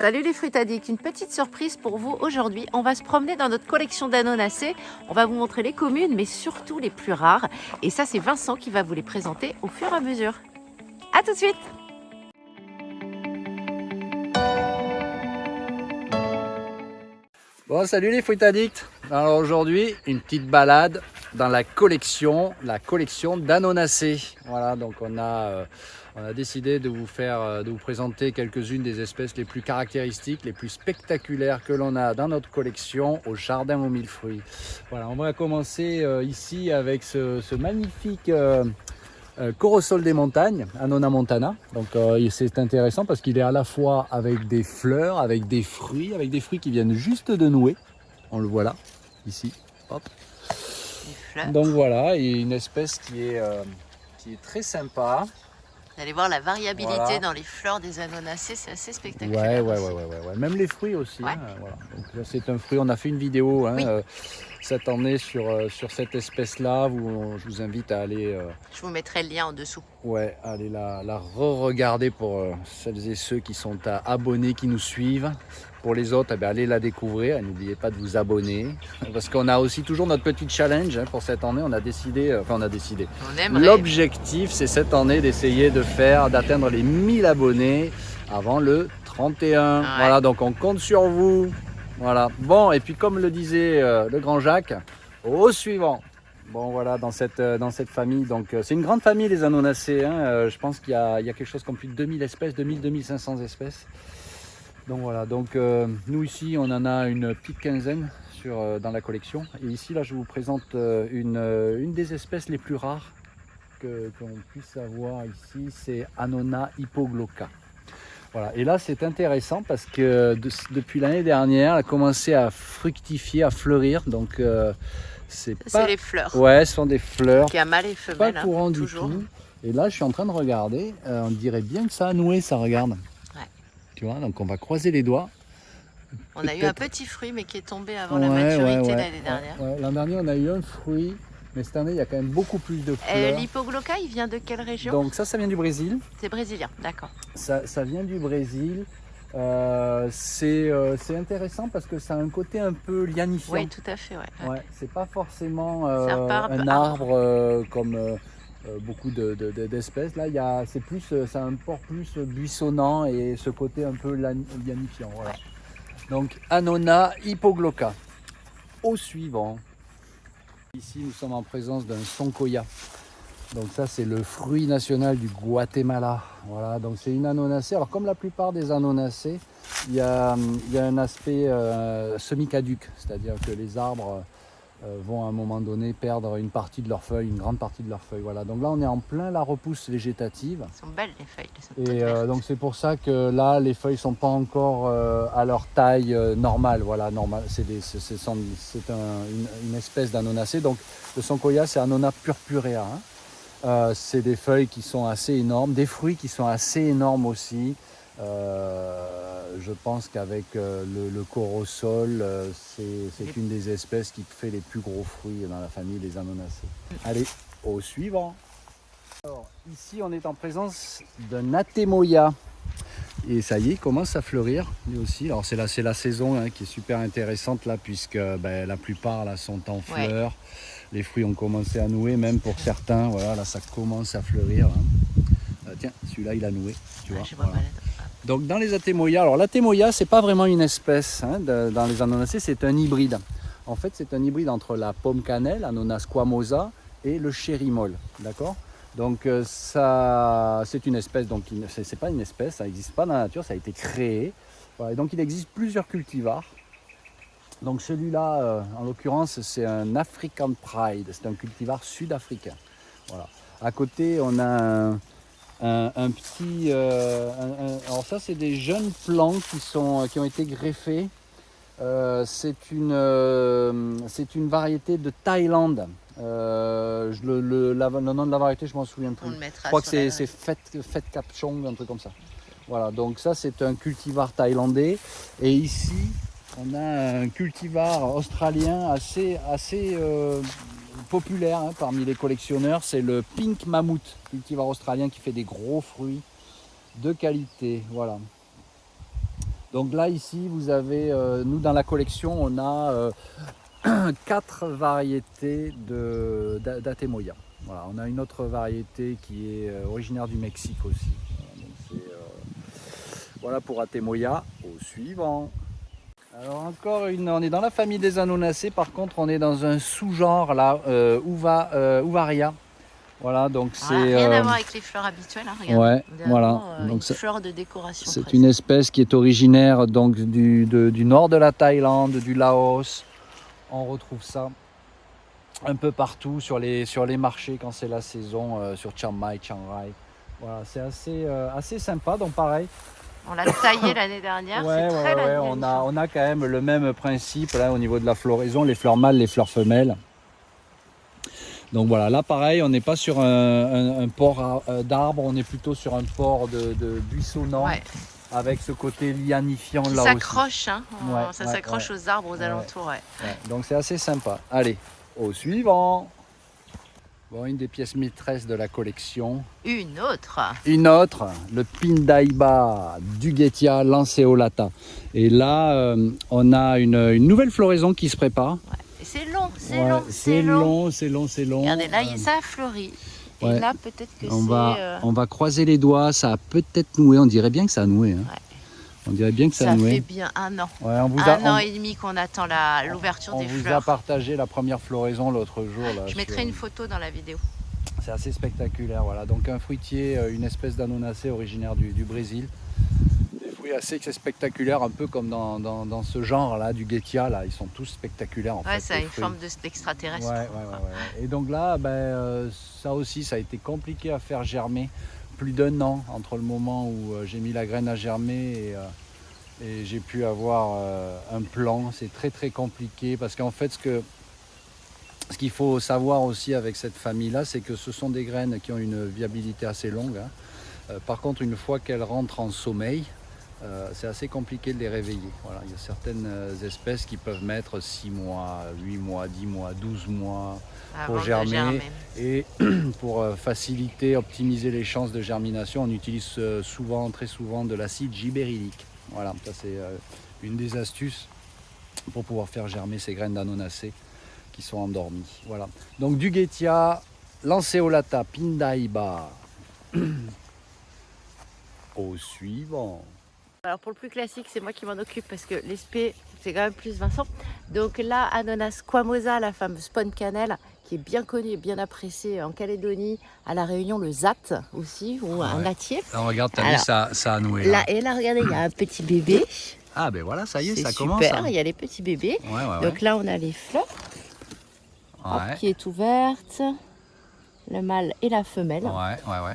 Salut les fruits addicts, une petite surprise pour vous aujourd'hui. On va se promener dans notre collection d'anonacées. On va vous montrer les communes, mais surtout les plus rares. Et ça, c'est Vincent qui va vous les présenter au fur et à mesure. A tout de suite! Bon, salut les fruits addicts. Alors aujourd'hui, une petite balade dans la collection d'anonacées. Voilà, donc on a décidé de vous présenter quelques-unes des espèces les plus caractéristiques, les plus spectaculaires que l'on a dans notre collection au jardin aux mille fruits. Voilà, on va commencer ici avec ce magnifique Corosol des montagnes, Annona montana. Donc c'est intéressant parce qu'il est à la fois avec des fleurs, avec des fruits qui viennent juste de nouer. On le voit là, ici. Hop. Donc voilà, et une espèce qui est très sympa. Vous allez voir la variabilité Voilà. dans les fleurs des anonacées, c'est assez spectaculaire. Ouais. Même les fruits aussi. Ouais. Voilà. Donc là, c'est un fruit, on a fait une vidéo Oui. cette année sur cette espèce-là. Je vous invite à aller, Je vous mettrai le lien en dessous. aller la re-regarder pour celles et ceux qui sont abonnés, qui nous suivent. Pour les autres, allez la découvrir. N'oubliez pas de vous abonner. Parce qu'on a aussi toujours notre petit challenge pour cette année. On aimerait. L'objectif, c'est cette année d'essayer d'atteindre les 1000 abonnés avant le 31. Ouais. Voilà, donc on compte sur vous. Voilà. Bon, et puis comme le disait le grand Jacques, au suivant. Bon, voilà, dans cette famille. Donc c'est une grande famille, les anonacées. Je pense qu'il y a quelque chose comme plus de 2000 espèces, 2500 espèces. Donc voilà, nous ici on en a une petite quinzaine dans la collection. Et ici là je vous présente une des espèces les plus rares qu'on puisse avoir ici, c'est Annona hypoglocca. Voilà. Et là c'est intéressant parce que depuis l'année dernière elle a commencé à fructifier, à fleurir. Donc c'est les fleurs. Ouais, ce sont des fleurs. Qui a mâle et femelle. Pas courant du toujours. tout. Et là je suis en train de regarder, on dirait bien que ça a noué, ça regarde. Ouais. Tu vois, donc on va croiser les doigts. On a eu un petit fruit mais qui est tombé avant la maturité l'année dernière. L'an dernier on a eu un fruit, mais cette année il y a quand même beaucoup plus de fleurs. L'hypoglocca, il vient de quelle région? Donc ça vient du Brésil. C'est brésilien, d'accord. Ça vient du Brésil. C'est intéressant parce que ça a un côté un peu lianifiant. Oui, tout à fait. Ouais. C'est pas forcément un arbre comme beaucoup d'espèces. Là, c'est un port plus buissonnant et ce côté un peu lianifiant. Voilà. Ouais. Donc, Annona hypoglocca. Au suivant. Ici, nous sommes en présence d'un soncoya. Donc ça, c'est le fruit national du Guatemala. Voilà, donc c'est une anonacée. Alors, comme la plupart des anonacées, il y a un aspect semi-caduc, c'est-à-dire que les arbres vont à un moment donné perdre une partie de leurs feuilles, une grande partie de leurs feuilles. Voilà. Donc là, on est en plein la repousse végétative. Ils sont belles les feuilles. Et donc c'est pour ça que là, les feuilles sont pas encore à leur taille normale. Voilà, normale. C'est une espèce d'anonacée. Donc le soncoya, c'est Annona purpurea. C'est des feuilles qui sont assez énormes, des fruits qui sont assez énormes aussi. Je pense qu'avec le corosol, c'est une des espèces qui fait les plus gros fruits dans la famille des anonacées. Allez, au suivant. Alors, ici, on est en présence d'un Atemoya. Et ça y est, il commence à fleurir lui aussi. Alors c'est la saison qui est super intéressante là, puisque la plupart là, sont en fleurs. Ouais. Les fruits ont commencé à nouer, même pour certains. Voilà, là ça commence à fleurir. Tiens, celui-là il a noué. Tu vois, je vois voilà. Donc dans les Atemoya, alors l'Atemoya c'est pas vraiment une espèce dans les anonacées, c'est un hybride. En fait c'est un hybride entre la pomme cannelle, Annona squamosa, et le chérimol. D'accord ? Donc ça, c'est une espèce, donc c'est pas une espèce, ça n'existe pas dans la nature, ça a été créé. Voilà, et donc il existe plusieurs cultivars. Donc celui-là, en l'occurrence, c'est un African Pride, c'est un cultivar sud-africain. Voilà. À côté, on a un petit... alors ça, c'est des jeunes plants qui ont été greffés. C'est une variété de Thaïlande. Le nom de la variété, je m'en souviens plus. Je crois que c'est Phet Kap Chong, un truc comme ça. Voilà, donc ça c'est un cultivar thaïlandais. Et ici, on a un cultivar australien assez populaire parmi les collectionneurs. C'est le Pink Mammoth, cultivar australien qui fait des gros fruits de qualité. Voilà. Donc là ici vous avez, nous dans la collection on a 4 variétés d'Atemoya. Voilà, on a une autre variété qui est originaire du Mexique aussi. Voilà pour Atemoya. Au suivant. Alors encore une, on est dans la famille des Anonacées, par contre on est dans un sous-genre là, Uvaria. Voilà, donc c'est rien à voir avec les fleurs habituelles, hein, regarde. ouais, voilà. Donc Donc fleur de décoration. c'est une espèce qui est originaire donc du nord de la Thaïlande, du Laos. On retrouve ça un peu partout sur les marchés quand c'est la saison, sur Chiang Mai, Chiang Rai. Voilà, c'est assez sympa. Donc pareil. On l'a taillé l'année dernière, c'est très ouais, on a quand même le même principe là au niveau de la floraison, les fleurs mâles, les fleurs femelles. Donc voilà, là pareil, on n'est pas sur un port d'arbres, on est plutôt sur un port de buissonnant, avec ce côté lianifiant là aussi. S'accroche, hein, ça s'accroche aux arbres aux alentours. Donc c'est assez sympa. Allez, au suivant. Bon, une des pièces maîtresses de la collection. Une autre, le Pindaiba du Getia lanceolata. Et là, on a une nouvelle floraison qui se prépare. C'est long, c'est long. Regardez, là, ça a fleuri. Et là, peut-être que on va croiser les doigts, ça a peut-être noué. On dirait bien que ça a noué. Hein. On dirait bien que ça a noué. Ça fait bien 1 an. Un an et demi qu'on attend l'ouverture des fleurs. On vous a partagé la première floraison l'autre jour. Là, je mettrai une photo dans la vidéo. C'est assez spectaculaire. Voilà. Donc un fruitier, une espèce d'anonacée originaire du Brésil. Des fruits assez spectaculaires, un peu comme dans ce genre-là, du Getia. Là. Ils sont tous spectaculaires. En fait, ça a une forme d'extraterrestre. Et donc là, ça aussi, ça a été compliqué à faire germer. Plus d'1 an entre le moment où j'ai mis la graine à germer et j'ai pu avoir un plan. C'est très compliqué parce qu'en fait ce qu'il faut savoir aussi avec cette famille là, c'est que ce sont des graines qui ont une viabilité assez longue, hein. Par contre une fois qu'elles rentrent en sommeil, c'est assez compliqué de les réveiller. Voilà, il y a certaines espèces qui peuvent mettre 6 mois, 8 mois, 10 mois, 12 mois pour germer. Et pour faciliter, optimiser les chances de germination, on utilise très souvent de l'acide gibberellique. Voilà, ça c'est une des astuces pour pouvoir faire germer ces graines d'anonacées qui sont endormies. Voilà. Donc du Getia, lanceolata, Pindaiba. Au suivant. Alors pour le plus classique, c'est moi qui m'en occupe parce que l'espé, c'est quand même plus Vincent. Donc là, Ananas squamosa, la fameuse pomme cannelle, qui est bien connue et bien appréciée en Calédonie, à La Réunion, le zat aussi, ou un natier. Là, regarde, t'as vu, ça a noué. Là, et là, regardez, il y a un petit bébé. Ah ben voilà, ça y est, ça commence. C'est super, il y a les petits bébés. Donc là, on a les fleurs qui est ouverte. Le mâle et la femelle.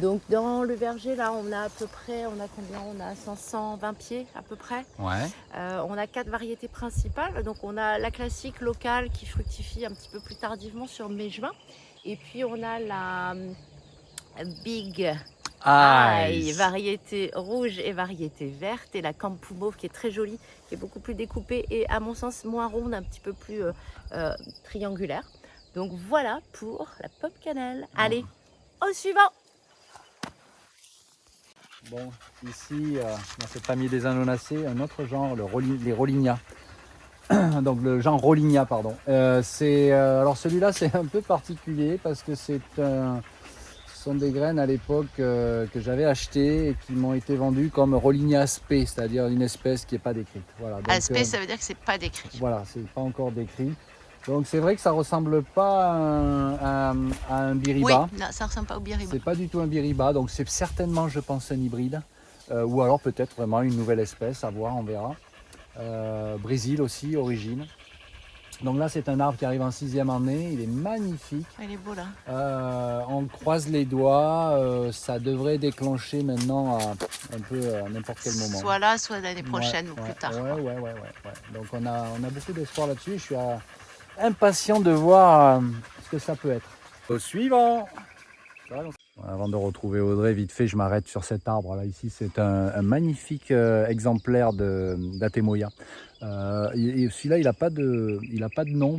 Donc dans le verger là on a à peu près, on a combien? On a 520 pieds à peu près. On a 4 variétés principales. Donc on a la classique locale qui fructifie un petit peu plus tardivement sur mai-juin. Et puis on a la Big Eye, variété rouge et variété verte. Et la Kampu Mauve qui est très jolie, qui est beaucoup plus découpée et à mon sens moins ronde, un petit peu plus triangulaire. Donc voilà pour la pomme cannelle. Allez, au suivant. Bon, ici, dans cette famille des anonacées, un autre genre, les Rollinia. Donc le genre Rollinia, pardon. Alors celui-là, c'est un peu particulier parce que ce sont des graines à l'époque que j'avais achetées et qui m'ont été vendues comme Rollinia aspé, c'est-à-dire une espèce qui n'est pas décrite. Voilà, aspé, ça veut dire que c'est pas décrit. Voilà, c'est pas encore décrit. Donc c'est vrai que ça ressemble pas à un biriba. Oui, non, ça ressemble pas au biriba. C'est pas du tout un biriba, donc c'est certainement, je pense, un hybride. Ou alors peut-être vraiment une nouvelle espèce, à voir, on verra. Brésil aussi, origine. Donc là c'est un arbre qui arrive en 6e année, il est magnifique. Il est beau là. On croise les doigts, ça devrait déclencher maintenant un peu à n'importe quel moment. Soit là, soit l'année prochaine ou plus tard. Ouais. Donc on a beaucoup d'espoir là-dessus, je suis impatient de voir ce que ça peut être. Au suivant. Avant de retrouver Audrey, vite fait, je m'arrête sur cet arbre là. Ici, c'est un magnifique exemplaire d'Atemoya. Celui-là, il n'a pas de nom.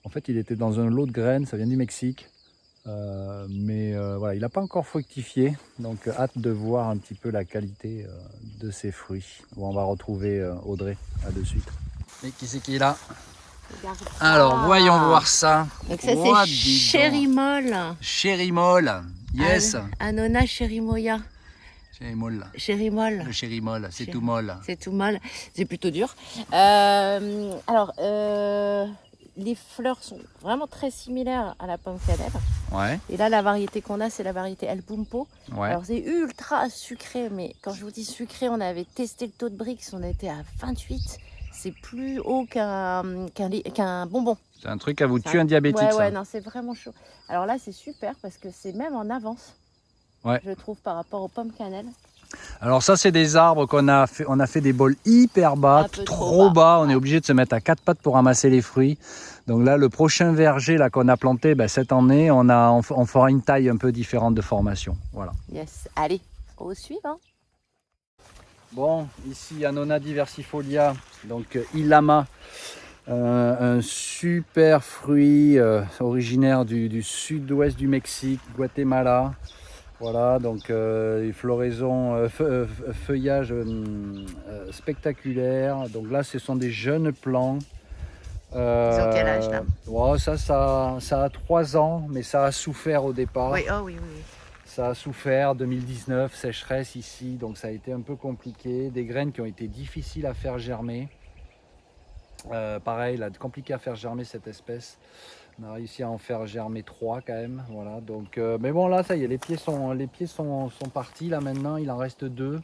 En fait, il était dans un lot de graines. Ça vient du Mexique. Voilà, il n'a pas encore fructifié, donc hâte de voir un petit peu la qualité de ces fruits. Bon, on va retrouver Audrey là de suite. Et qui c'est qui est là? Regarde ça. Alors voyons voir ça. Donc ça Oh, c'est dis donc. Chérimol. Chérimol, yes. Annona chérimoya. Chérimol, Chérimol. le chérimol, c'est Chéri- tout molle. C'est tout mal, c'est plutôt dur. Les fleurs sont vraiment très similaires à la pomme cannelle. Ouais, Et là, la variété qu'on a, c'est la variété El Pumpo. ouais. Alors, c'est ultra sucré, mais quand je vous dis sucré, on avait testé le taux de Brix, on était à 28. C'est plus haut qu'un bonbon. C'est un truc à vous Ça- tuer un diabétique, Ouais, ça. ouais, non, c'est vraiment chaud. Alors là, c'est super parce que c'est même en avance, Ouais. je trouve, par rapport aux pommes cannelle. Alors ça, c'est des arbres qu'on a fait, on a fait des bols hyper bas, Un peu trop bas. On ouais. est obligé de se mettre à quatre pattes pour ramasser les fruits. Donc là, le prochain verger là qu'on a planté cette année, on fera une taille un peu différente de formation. Voilà. Yes, allez, au suivant. Bon, ici Annona diversifolia, donc Ilama, un super fruit originaire du sud-ouest du Mexique, Guatemala. Voilà, donc les floraisons, feuillage spectaculaire. Donc là, ce sont des jeunes plants. Ils ont quel âge là? Ouais, ça a 3 ans, mais ça a souffert au départ. Oui, oh oui, oui, oui. Ça a souffert, 2019, sécheresse ici, donc ça a été un peu compliqué. Des graines qui ont été difficiles à faire germer. Pareil, là, compliqué à faire germer cette espèce. On a réussi à en faire germer 3 quand même. Voilà, donc, mais bon, là, ça y est, les pieds sont partis. Là, maintenant, il en reste 2.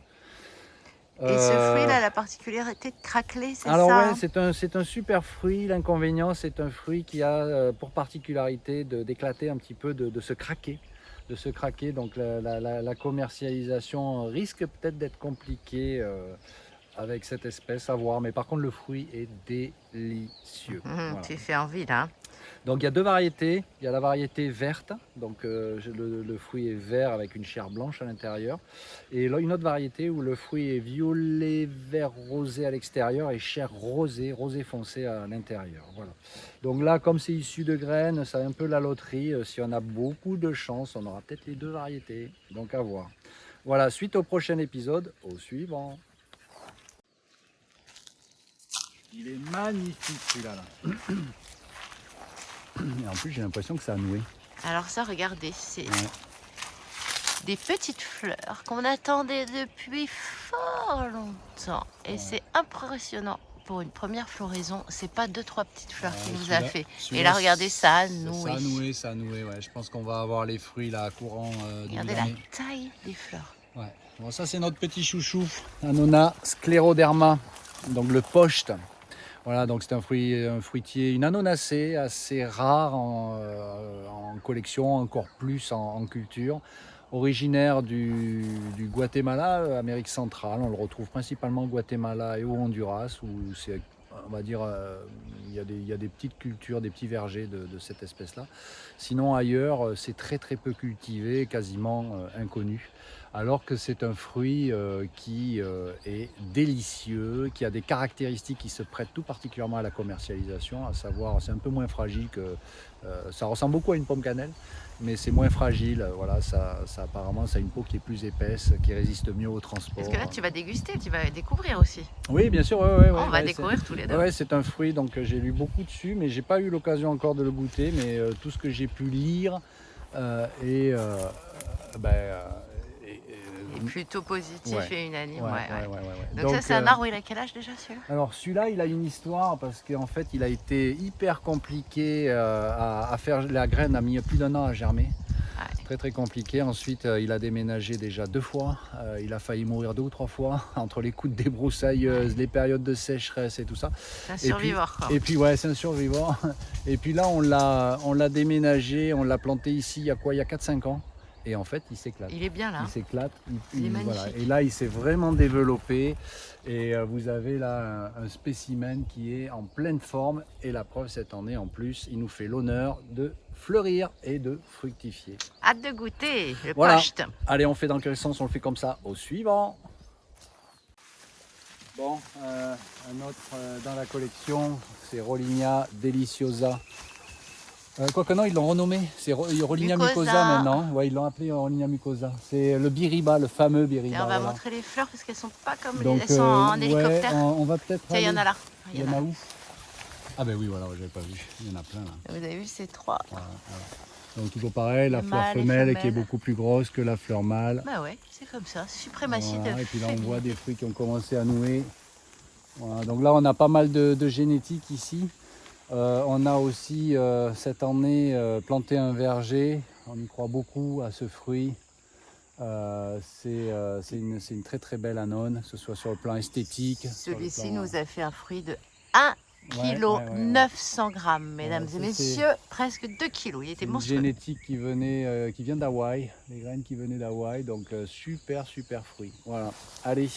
Et ce fruit là, la particularité de craqueler, c'est Alors ça? ouais, c'est un super fruit. L'inconvénient, c'est un fruit qui a pour particularité d'éclater un petit peu, de se craquer. Donc la commercialisation risque peut-être d'être compliquée avec cette espèce, à voir. Mais par contre, le fruit est délicieux. Voilà. Tu fais envie là. Donc il y a 2 variétés. Il y a la variété verte, donc le fruit est vert avec une chair blanche à l'intérieur. Et là, une autre variété où le fruit est violet, vert, rosé à l'extérieur et chair rosé foncé à l'intérieur. Voilà. Donc là, comme c'est issu de graines, c'est un peu la loterie. Si on a beaucoup de chance, on aura peut-être les 2 variétés. Donc à voir. Voilà, suite au prochain épisode, au suivant. Il est magnifique celui-là. Et en plus, j'ai l'impression que ça a noué. Alors ça, regardez, c'est Ouais. des petites fleurs qu'on attendait depuis fort longtemps. Et Ouais. c'est impressionnant. Pour une première floraison, c'est pas 2-3 petites fleurs Ouais, qu'il nous celui-là- a fait. Et celui-là, là, regardez, ça a Ça noué. a noué, ouais. Je pense qu'on va avoir les fruits là courant début Regardez la d'année. taille des fleurs. Ouais. Bon, ça c'est notre petit chouchou, Annona scléroderma, donc le pochte. Voilà, donc c'est un fruitier, une annonacée assez rare en collection, encore plus en culture. Originaire du Guatemala, Amérique centrale. On le retrouve principalement au Guatemala et au Honduras, où c'est, on va dire, il y a des petites cultures, des petits vergers de cette espèce-là. Sinon, ailleurs, c'est très très peu cultivé, quasiment inconnu. Alors que c'est un fruit qui est délicieux, qui a des caractéristiques qui se prêtent tout particulièrement à la commercialisation, à savoir c'est un peu moins fragile que... ça ressemble beaucoup à une pomme cannelle, mais c'est moins fragile. Voilà, apparemment, ça a une peau qui est plus épaisse, qui résiste mieux au transport. Parce que là, tu vas déguster, tu vas découvrir aussi. Oui, bien sûr, ouais, On va découvrir tous les deux. Ouais, c'est un fruit, donc j'ai lu beaucoup dessus, mais j'ai pas eu l'occasion encore de le goûter, mais tout ce que j'ai pu lire est plutôt positif Ouais. et unanime. Ouais, Ouais. ouais. Donc ça, c'est un arbre, il a quel âge déjà celui-là? Alors celui-là, il a une histoire parce qu'en fait, il a été hyper compliqué à faire. La graine a mis plus d'1 an à germer. Ouais. Très très compliqué. Ensuite, il a déménagé déjà 2 fois. Il a failli mourir 2 ou 3 fois entre les coups de débroussailleuse, les périodes de sécheresse et tout ça. C'est un survivant. Et puis ouais, c'est un survivant. Et puis là, on l'a déménagé, on l'a planté ici il y a 4-5 ans. Et en fait, il s'éclate. Il est bien là. Il s'éclate. Il est magnifique. Voilà. Et là, il s'est vraiment développé. Et vous avez là un spécimen qui est en pleine forme. Et la preuve, cette année, en plus, il nous fait l'honneur de fleurir et de fructifier. Hâte de goûter le Voilà. pochte. Allez, on fait dans quel sens? On le fait comme ça. Au suivant. Bon, un autre dans la collection, c'est Rollinia deliciosa. Quoique non, ils l'ont renommé. C'est Rollinia Mucosa. mucosa maintenant. Ouais, ils l'ont appelé Rollinia mucosa. C'est le biriba, le fameux biriba. Et on va voilà. montrer les fleurs parce qu'elles sont pas comme Donc, elles sont en ouais, hélicoptère. on va peut-être. Tiens, il y en a là. Il y en a où? Ah ben oui, voilà, j'avais pas vu. Il y en a plein là. Vous avez vu ces trois. Voilà, voilà. Donc toujours pareil, la Le fleur mâle et femelle qui est femelle. beaucoup plus grosse que la fleur mâle. Bah ouais, c'est comme ça. Suprématie Voilà, de et puis là on féminité. voit des fruits qui ont commencé à nouer. Voilà, donc là on a pas mal de génétique ici. On a aussi cette année planté un verger. On y croit beaucoup à ce fruit. C'est une très très belle annone, que ce soit sur le plan esthétique. Celui-ci nous a fait un fruit de 1 kg 900 grammes, mesdames et messieurs, presque 2 kg. Il était une monstrueux. génétique qui vient d'Hawaï, les graines qui venaient d'Hawaï, donc super fruit. Voilà, allez,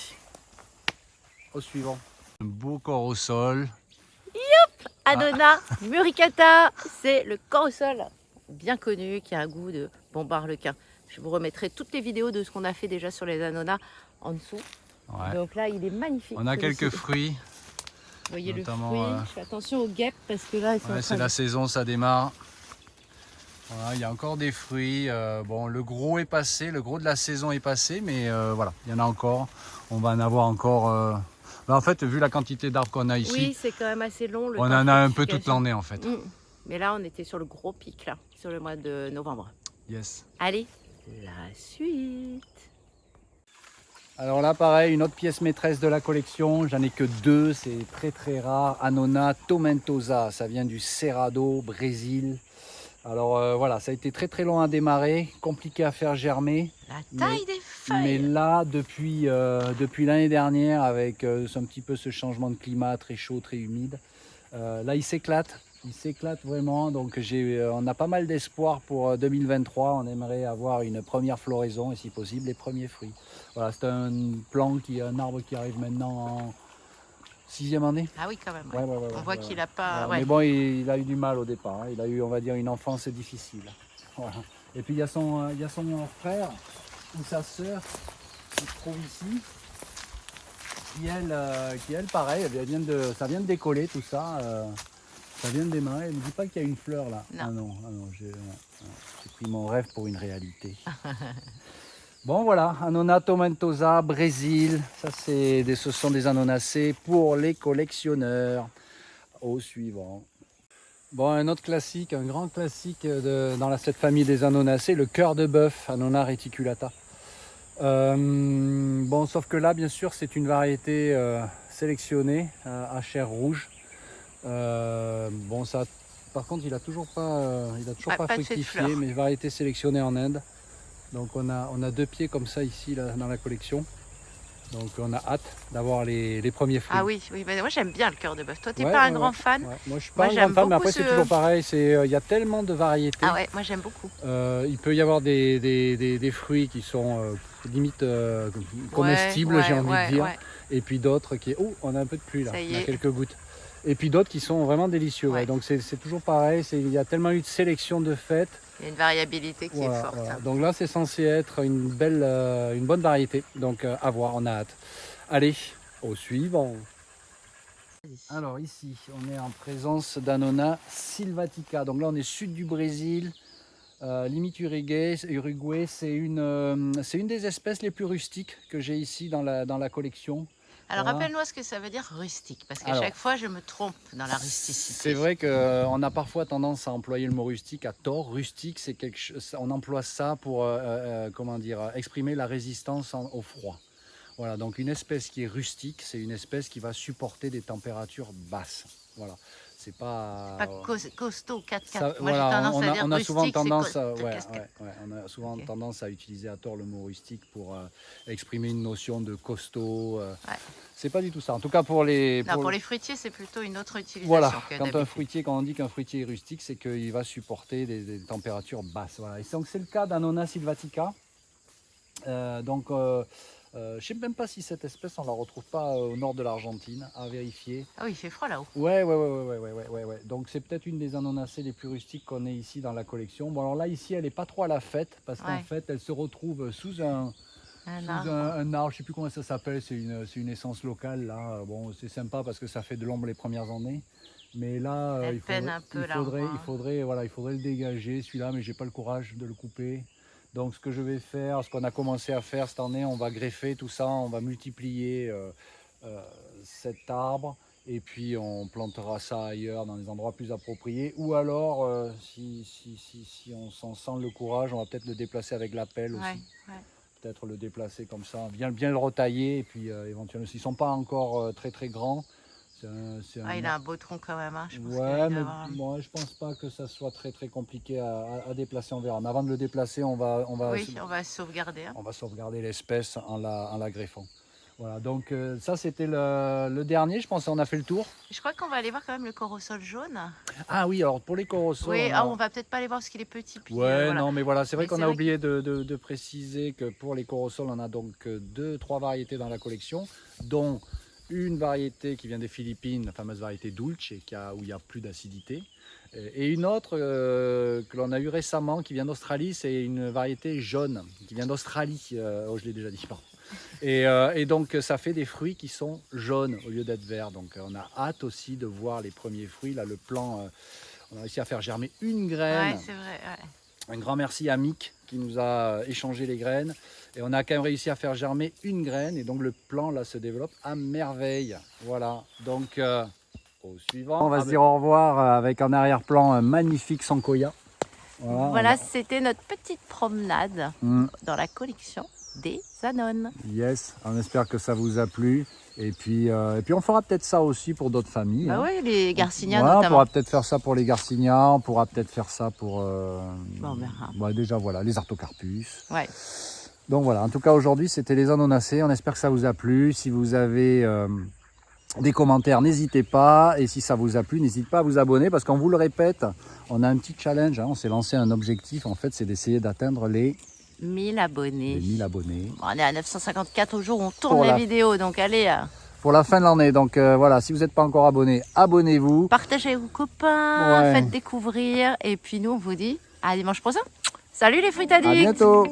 au suivant. Un beau corps au sol. Annona muricata, c'est le corosol bien connu qui a un goût de bombarlequin. Je vous remettrai toutes les vidéos de ce qu'on a fait déjà sur les anonas en dessous. Ouais. Donc là, il est magnifique. On a celui-ci. quelques fruits. Vous voyez notamment, le fruit. Je fais attention aux guêpes parce que là, ils sont en C'est train la saison, ça démarre. Voilà, il y a encore des fruits. Bon, le gros est passé, le gros de la saison est passé, mais voilà, il y en a encore. On va en avoir encore. En fait, vu la quantité d'arbres qu'on a ici, Oui, c'est quand même assez long. on en a un peu toute l'année en fait. Mais là, on était sur le gros pic, là, sur le mois de novembre. Yes. Allez, la suite. Alors là, pareil, une autre pièce maîtresse de la collection. J'en ai que deux, c'est très rare. Annona tomentosa, ça vient du Cerrado, Brésil. Alors voilà, ça a été très long à démarrer, compliqué à faire germer. La taille des feuilles. Mais là, depuis l'année dernière, avec un petit peu ce changement de climat très chaud, très humide, là il s'éclate vraiment. Donc on a pas mal d'espoir pour 2023. On aimerait avoir une première floraison et si possible les premiers fruits. Voilà, c'est un arbre qui arrive maintenant en 6e année. Ah oui, quand même. Ouais, on voit qu'il n'a pas... Voilà. Mais bon, il a eu du mal au départ. Il a eu, on va dire, une enfance difficile. Voilà. Et puis il y a son frère ou sa sœur qui se trouve ici, qui elle pareil, ça vient de décoller tout ça. Ça vient de démarrer. Elle ne me dit pas qu'il y a une fleur là. Non. Ah non, j'ai pris mon rêve pour une réalité. Bon voilà, Annona tomentosa, Brésil. Ça ce sont des annonacées pour les collectionneurs. Au suivant. Bon, un autre classique, un grand classique dans cette famille des annonacées, le cœur de bœuf, Annona reticulata. Bon, sauf que là, bien sûr, c'est une variété sélectionnée à chair rouge. Bon, ça, par contre, il a toujours pas fructifié, mais variété sélectionnée en Inde. Donc, on a deux pieds comme ça ici là, dans la collection. Donc on a hâte d'avoir les premiers fruits. Ah oui, bah, moi j'aime bien le cœur de bœuf. Toi, tu n'es pas un grand fan. Ouais. Moi je suis pas un grand fan, mais après c'est toujours pareil. Il y a tellement de variétés. Ah ouais, moi j'aime beaucoup. Il peut y avoir des fruits qui sont limite comestibles, j'ai envie de dire. Ouais. Et puis d'autres qui... Oh, on a un peu de pluie là, on a quelques gouttes. Et puis d'autres qui sont vraiment délicieux. Ouais. Donc c'est toujours pareil, il y a tellement eu de sélection de fêtes. Il y a une variabilité qui est forte. Voilà. Hein. Donc là, c'est censé être une bonne variété. Donc à voir, on a hâte. Allez, au suivant. Alors ici, on est en présence d'Annona sylvatica. Donc là, on est sud du Brésil, limite Uruguay. C'est une des espèces les plus rustiques que j'ai ici dans la collection. Alors rappelle-moi ce que ça veut dire rustique, parce qu'à chaque fois je me trompe dans la rusticité. C'est vrai qu'on a parfois tendance à employer le mot rustique à tort. Rustique, c'est quelque chose, on emploie ça pour exprimer la résistance au froid. Voilà, donc une espèce qui est rustique, c'est une espèce qui va supporter des températures basses. Voilà. C'est pas costaud 4-4. Ça, moi j'ai tendance à dire on a rustique, souvent tendance on a souvent tendance à utiliser à tort le mot rustique pour exprimer une notion de costaud. C'est pas du tout ça. En tout cas pour les fruitiers, c'est plutôt une autre utilisation. Voilà, quand on dit qu'un fruitier est rustique, c'est qu'il va supporter des températures basses. Voilà. Et donc c'est le cas d'Annona sylvatica. Je ne sais même pas si cette espèce, on la retrouve pas au nord de l'Argentine, à vérifier. Ah oui, il fait froid là-haut. Ouais. Donc c'est peut-être une des annonacées les plus rustiques qu'on ait ici dans la collection. Bon alors là, ici, elle n'est pas trop à la fête, parce qu'en fait, elle se retrouve sous un Un un arbre, je sais plus comment ça s'appelle, c'est une essence locale là. Bon, c'est sympa parce que ça fait de l'ombre les premières années. Mais là, Elle peine un peu, l'arbre, hein. il faudrait le dégager celui-là, mais j'ai pas le courage de le couper. Donc ce que je vais faire, ce qu'on a commencé à faire cette année, on va greffer tout ça, on va multiplier cet arbre et puis on plantera ça ailleurs dans des endroits plus appropriés. Ou alors, si on s'en sent le courage, on va peut-être le déplacer avec la pelle aussi. Ouais. Peut-être le déplacer comme ça, bien le retailler et puis éventuellement, s'ils ne sont pas encore très très grands. Il a un beau tronc quand même, hein. Je pense Ouais, mais moi je pense pas que ça soit très très compliqué à déplacer, on verra. Mais avant de le déplacer, on va sauvegarder. Hein. on va sauvegarder l'espèce en la greffant. Voilà, donc ça c'était le dernier, je pense qu'on a fait le tour. Je crois qu'on va aller voir quand même le corosol jaune. Ah oui, alors pour les corosols... Oui, on va peut-être pas aller voir parce qu'il est petit. Puis, ouais, voilà. non mais voilà, c'est vrai qu'on a oublié de préciser que pour les corosols, on a donc 2-3 variétés dans la collection, dont une variété qui vient des Philippines, la fameuse variété Dulce, où il y a plus d'acidité. Et une autre que l'on a eu récemment, qui vient d'Australie, c'est une variété jaune, qui vient d'Australie. Je l'ai déjà dit, pardon. Et donc ça fait des fruits qui sont jaunes au lieu d'être verts. Donc on a hâte aussi de voir les premiers fruits. Là, le plan, on a réussi à faire germer une graine. Ouais, c'est vrai. Ouais. Un grand merci à Mick qui nous a échangé les graines. Et on a quand même réussi à faire germer une graine. Et donc le plan là se développe à merveille. Voilà. Donc au suivant. On va se dire au revoir avec en arrière-plan un magnifique Sankoya. Voilà, c'était notre petite promenade dans la collection des Anones. Yes, on espère que ça vous a plu. Et puis on fera peut-être ça aussi pour d'autres familles. Bah hein. Oui, les Garcinia On notamment. pourra peut-être faire ça pour les Garcinia, on pourra peut-être faire ça pour déjà voilà, les Artocarpus. Ouais. Donc voilà, en tout cas aujourd'hui c'était les Anonacées, on espère que ça vous a plu. Si vous avez des commentaires, n'hésitez pas. Et si ça vous a plu, n'hésitez pas à vous abonner parce qu'on vous le répète, on a un petit challenge, hein. On s'est lancé un objectif en fait, c'est d'essayer d'atteindre les 1000 abonnés. Les 1000 abonnés. Bon, on est à 954 au jour où on tourne les vidéos, donc allez. Pour la fin de l'année, donc voilà, si vous n'êtes pas encore abonné, abonnez-vous. Partagez avec vos copains, faites découvrir. Et puis nous, on vous dit à dimanche prochain. Salut les fruits addicts. À bientôt.